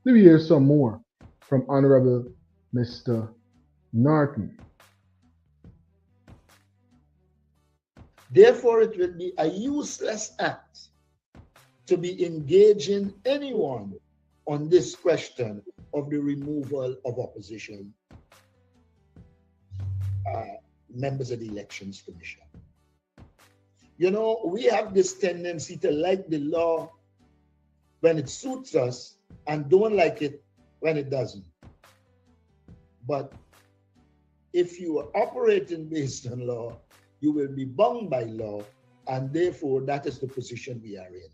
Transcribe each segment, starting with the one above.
Let me hear some more from Honorable Mr. Norton. Therefore, it will be a useless act to be engaging anyone on this question of the removal of opposition uh, members of the Elections Commission. You know, we have this tendency to like the law when it suits us and don't like it when it doesn't. But if you are operating based on law, you will be bound by law, and therefore that is the position we are in.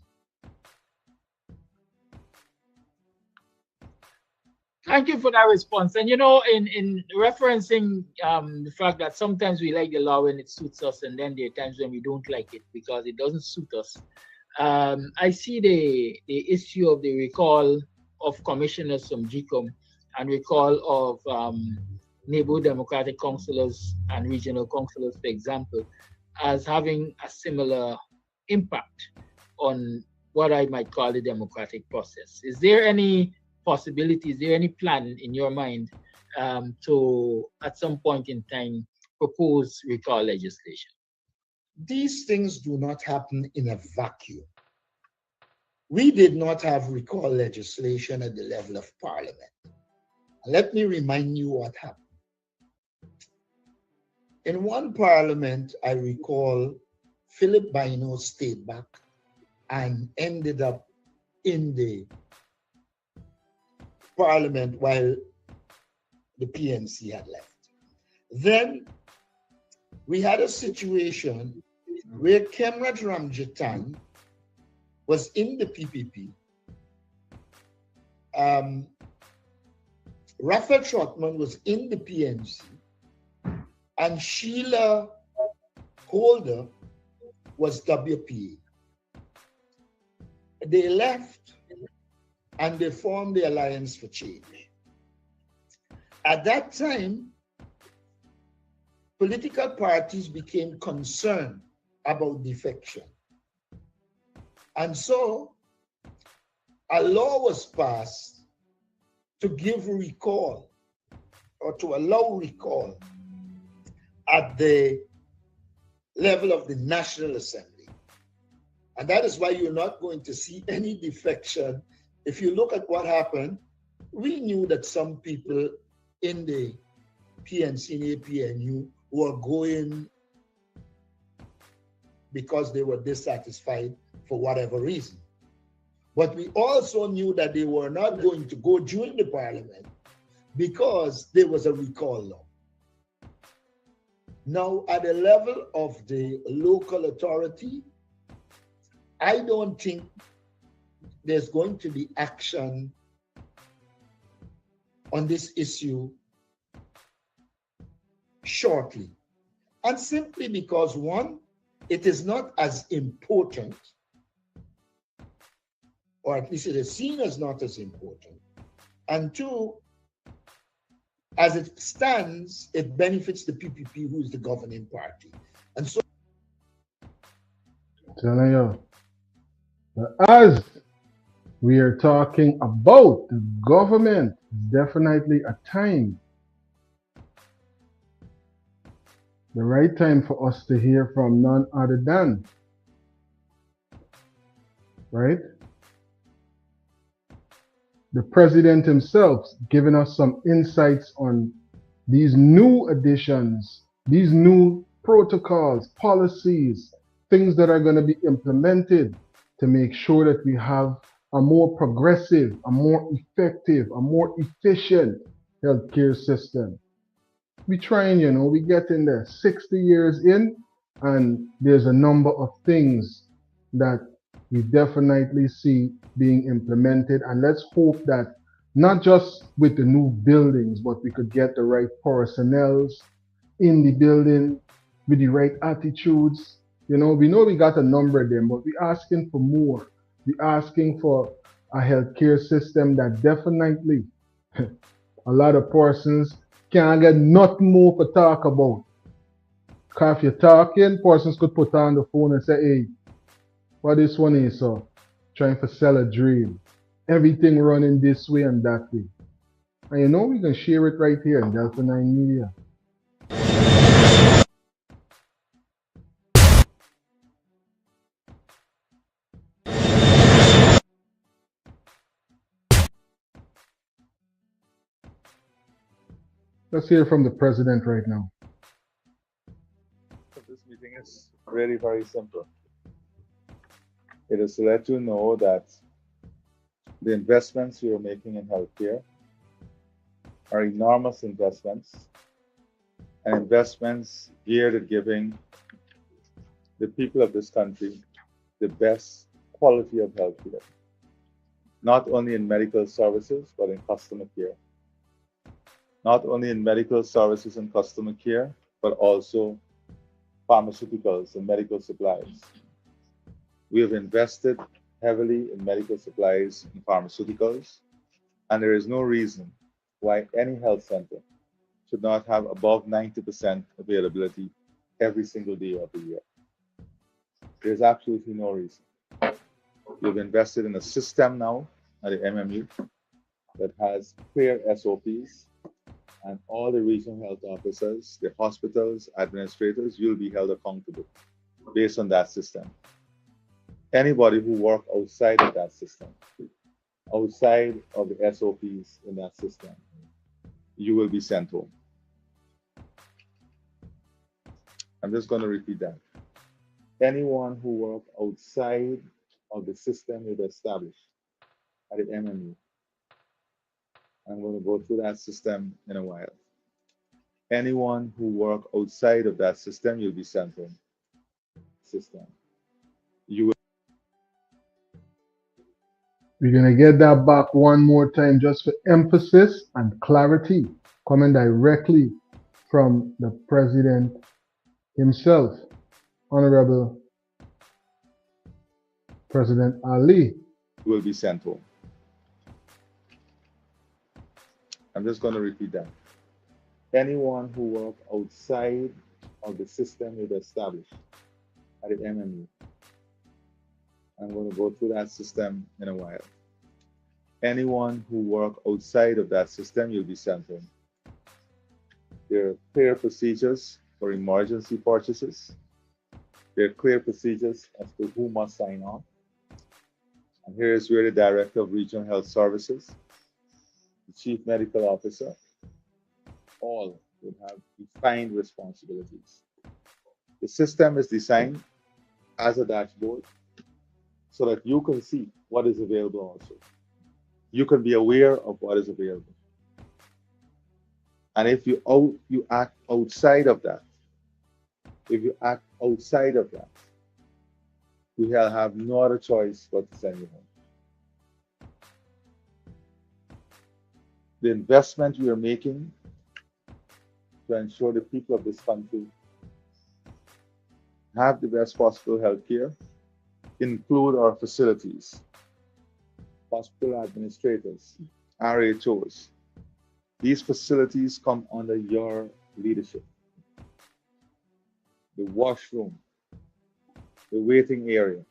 Thank you for that response. And in referencing the fact that sometimes we like the law when it suits us, and then there are times when we don't like it because it doesn't suit us. I see the issue of the recall of commissioners from GCOM and recall of neighborhood democratic councillors and regional councillors, for example, as having a similar impact on what I might call the democratic process. Is there any possibility, is there any plan in your mind to, at some point in time, propose recall legislation? These things do not happen in a vacuum. We did not have recall legislation at the level of Parliament. Let me remind you what happened. In one Parliament, I recall Philip Bino stayed back and ended up in the Parliament while the PNC had left. Then we had a situation where Kemrat Ramjitan was in the PPP. Rafa Trotman was in the PNC, and Sheila Holder was WPA. They left and they formed the Alliance for Change. At that time, political parties became concerned about defection. And so a law was passed to give recall or to allow recall at the level of the National Assembly. And that is why you're not going to see any defection. If you look at what happened, we knew that some people in the PNC and APNU were going because they were dissatisfied for whatever reason. But we also knew that they were not going to go during the Parliament because there was a recall law. Now, at the level of the local authority, I don't think there's going to be action on this issue shortly. And simply because, one, it is not as important, or at least it is seen as not as important. And two, as it stands, it benefits the PPP, who is the governing party. And so, Telling you, as we are talking about the government, definitely a time, the right time for us to hear from none other than, right? The president himself giving us some insights on these new additions, these new protocols, policies, things that are going to be implemented to make sure that we have a more progressive, a more effective, a more efficient healthcare system. We trying, we get in there 60 years in, and there's a number of things that we definitely see being implemented. And let's hope that not just with the new buildings, but we could get the right personnel in the building with the right attitudes. We know we got a number of them, but we're asking for more. We're asking for a healthcare system that definitely a lot of persons can't get nothing more to talk about. Because if you're talking, persons could put on the phone and say, hey, what this one is, so trying to sell a dream. everything running this way and that way. And you know, we can share it right here in Delta 9 Media. Let's hear from the president right now. This meeting is really very simple. It is to let you know that the investments we are making in healthcare are enormous investments, and investments geared at giving the people of this country the best quality of healthcare, not only in medical services, but in customer care. Not only in medical services and customer care, but also pharmaceuticals and medical supplies. We have invested heavily in medical supplies and pharmaceuticals, and there is no reason why any health center should not have above 90% availability every single day of the year. There's absolutely no reason. We've invested in a system now at the MMU that has clear SOPs, and all the regional health officers, the hospitals, administrators will be held accountable based on that system. Anybody who works outside of that system, outside of the SOPs in that system, you will be sent home. I'm just going to repeat that. Anyone who works outside of the system we've established at the MMU, I'm going to go through that system in a while. Anyone who works outside of that system, you'll be sent home. System. You will. We're going to get that back one more time just for emphasis and clarity, coming directly from the president himself, Honorable President Ali. Will be sent home. I'm just going to repeat that. Anyone who works outside of the system we've established at the MMU, I'm going to go through that system in a while. Anyone who works outside of that system, you'll be sent home. There are clear procedures for emergency purchases. There are clear procedures as to who must sign on. And here is where the Director of Regional Health Services, the Chief Medical Officer, all would have defined responsibilities. The system is designed as a dashboard so that you can see what is available also. You can be aware of what is available. And if you act outside of that, we will have no other choice but to send you home. The investment we are making to ensure the people of this country have the best possible health care include our facilities, hospital administrators, RHOs. These facilities come under your leadership. The washroom, the waiting area,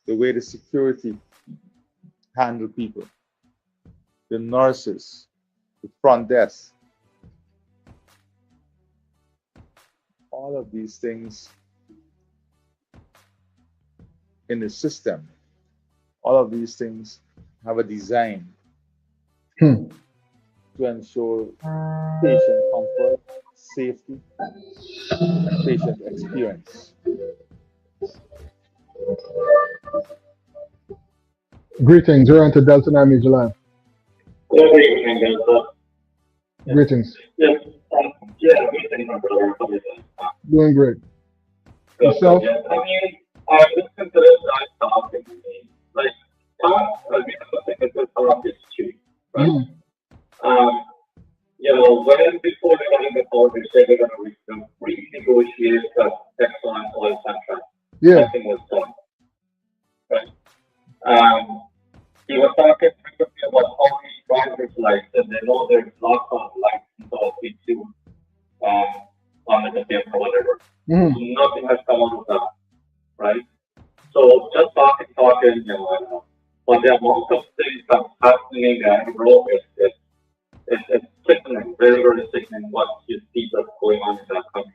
the way the security handle people, the nurses, the front desk. All of these things in the system, all of these things have a design to ensure patient comfort, safety, and patient experience. Greetings, you're on to Delta 9 Major Live. Greetings. Yes. Doing great. Yourself? I mean, I just consider that talking to me. Like, talk, is cheap, right? You know, when before they got in the call, they said they're going to renegotiate the Exxon oil contract. Yeah. Nothing was done. Right? He was talking frequently about how these driver's lights, and they know there's lots of lights of P2 on the vehicle or whatever. Nothing has come out of that, right? So just talking, you know, but the amount of things living there, bro, it's sickening, very, very sickening what you see that's going on in that country.